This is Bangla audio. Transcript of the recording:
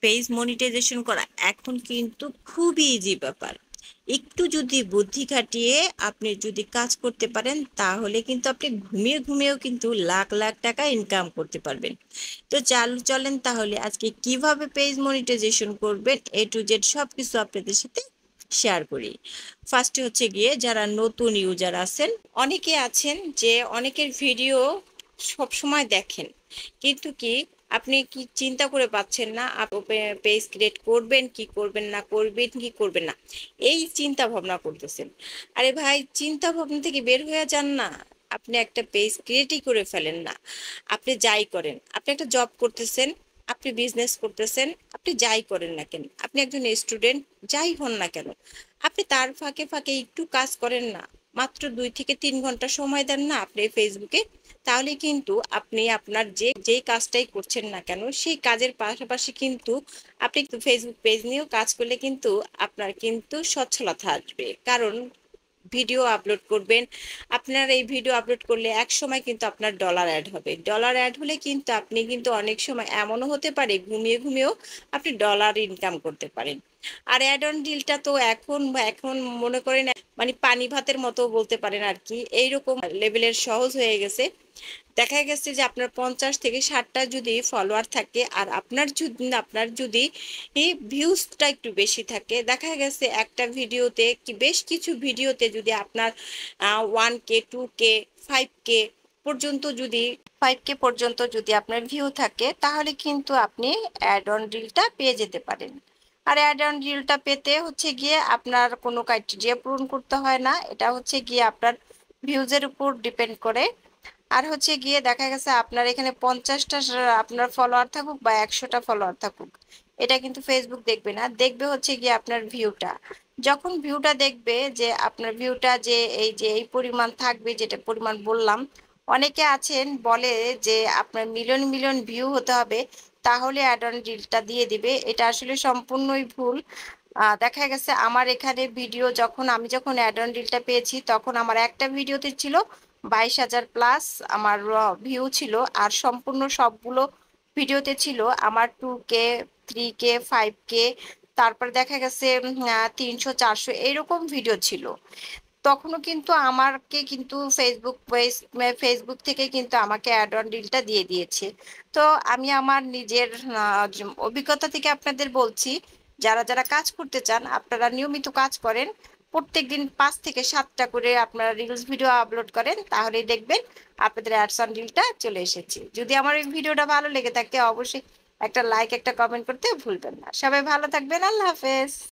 পেজ মনিটাইজেশন করা এখন কিন্তু খুবই ইজি ব্যাপার। একটু যদি বুদ্ধি খাটিয়ে আপনি যদি কাজ করতে পারেন, তাহলে কিন্তু আপনি ঘুমিয়ে ঘুমিয়েও কিন্তু লাখ লাখ টাকা ইনকাম করতে পারবেন। তো চলেন তাহলে আজকে কিভাবে পেজ মনিটাইজেশন করবেন এ টু জেড সবকিছু আপনাদের সাথে শেয়ার করি। ফার্স্টে হচ্ছে গিয়ে যারা নতুন ইউজার আছেন, অনেকে আছেন যে অনেকের ভিডিও সব সময় দেখেন, কিন্তু কি আপনি কি চিন্তা করে পাচ্ছেন না পেজ ক্রিয়েট করবেন কি করবেন না, করবেন কি করবেন না, এই চিন্তা ভাবনা করতেছেন। আরে ভাই, চিন্তা ভাবনা থেকে বের হয়ে যান না। আপনি একটা পেজ ক্রিয়েটই করে ফেলেন না। আপনি যাই করেন, আপনি একটা জব করতেছেন, আপনি বিজনেস করতেছেন, আপনি যাই করেন না কেন, আপনি একজন স্টুডেন্ট যাই হন না কেন, আপনি তার ফাঁকে ফাঁকে একটু কাজ করেন না। মাত্র 2 থেকে 3 ঘন্টা সময় দেন না আপনি ফেসবুকে, তাহলে কিন্তু আপনি আপনার যেই কাজটাই করছেন না কেন সেই কাজের পাশাপাশি কিন্তু আপনি ফেসবুক পেজ নিয়েও কাজ করলে কিন্তু আপনার কিন্তু সচ্ছলতা আসবে। কারণ ভিডিও আপলোড করবেন, আপনার এই ভিডিও আপলোড করলে এক সময় কিন্তু আপনার ডলার অ্যাড হবে। ডলার অ্যাড হলে কিন্তু আপনি কিন্তু অনেক সময় এমনও হতে পারে ঘুমিয়ে ঘুমিয়েও আপনি ডলার ইনকাম করতে পারেন। আর অ্যাড অন ডিলটা তো এখন এখন মনে করেন মানে পানি ভাতের মতো বলতে পারেন আর কি, এইরকম লেভেলের সহজ হয়ে গেছে। দেখা গেছে যে আপনার 50 থেকে 60টা যদি ফলোয়ার থাকে, আর আপনার যদি এই ভিউজটা একটু বেশি থাকে, দেখা গেছে একটা ভিডিওতে কি বেশ কিছু ভিডিওতে যদি আপনার 1K 2K 5K পর্যন্ত যদি 5K পর্যন্ত যদি আপনার ভিউ থাকে, তাহলে কিন্তু আপনি অ্যাড অন রিলটা পেয়ে যেতে পারেন। আর অ্যাড অন রিলটা পেতে হচ্ছে গিয়ে আপনার কোনো ক্রাইটেরিয়া পূরণ করতে হয় না, এটা হচ্ছে গিয়ে আপনার ভিউজের উপর ডিপেন্ড করে। আর হচ্ছে গিয়ে দেখা গেছে আপনার এখানে 50টা আপনার ফলোয়ার থাকুক বা 100টা ফলোয়ার থাকুক, এটা কিন্তু ফেসবুক দেখবে না, দেখবে হচ্ছে গিয়ে আপনার ভিউটা। যখন ভিউটা দেখবে যে আপনার ভিউটা যে এই পরিমাণ থাকবে, যেটা পরিমাণ বললাম, অনেকে আছেন বলে যে আপনার মিলিয়ন মিলিয়ন ভিউ হতে হবে, তাহলে অ্যাড অন রিলটা দিয়ে দিবে। এটা আসলে সম্পূর্ণই ভুল। দেখা গেছে আমার এখানে ভিডিও আমি যখন অ্যাড অন রিলটা পেয়েছি, তখন আমার একটা ভিডিওতে ছিল 22,000 প্লাস আমার ভিউ ছিল। আর সম্পূর্ণ সবগুলো ভিডিওতে ছিল আমার 2K 3K 5K, তারপর দেখা গেছে 300 400 এইরকম ভিডিও ছিল। তখনও কিন্তু আমাকে কিন্তু ফেসবুক থেকে কিন্তু আমাকে অ্যাড অন ডিলটা দিয়ে দিয়েছে। তো আমি আমার নিজের অভিজ্ঞতা থেকে আপনাদের বলছি, যারা যারা কাজ করতে চান আপনারা নিয়মিত কাজ করেন, প্রত্যেকদিন 5 থেকে 7টা করে আপনারা রিলস ভিডিও আপলোড করেন, তাহলেই দেখবেন আপনাদের অ্যাডস অন ডিলটা চলে এসেছে। যদি আমার এই ভিডিওটা ভালো লেগে থাকে, অবশ্যই একটা লাইক একটা কমেন্ট করতে ভুলবেন না। সবাই ভালো থাকবেন, আল্লাহ হাফেজ।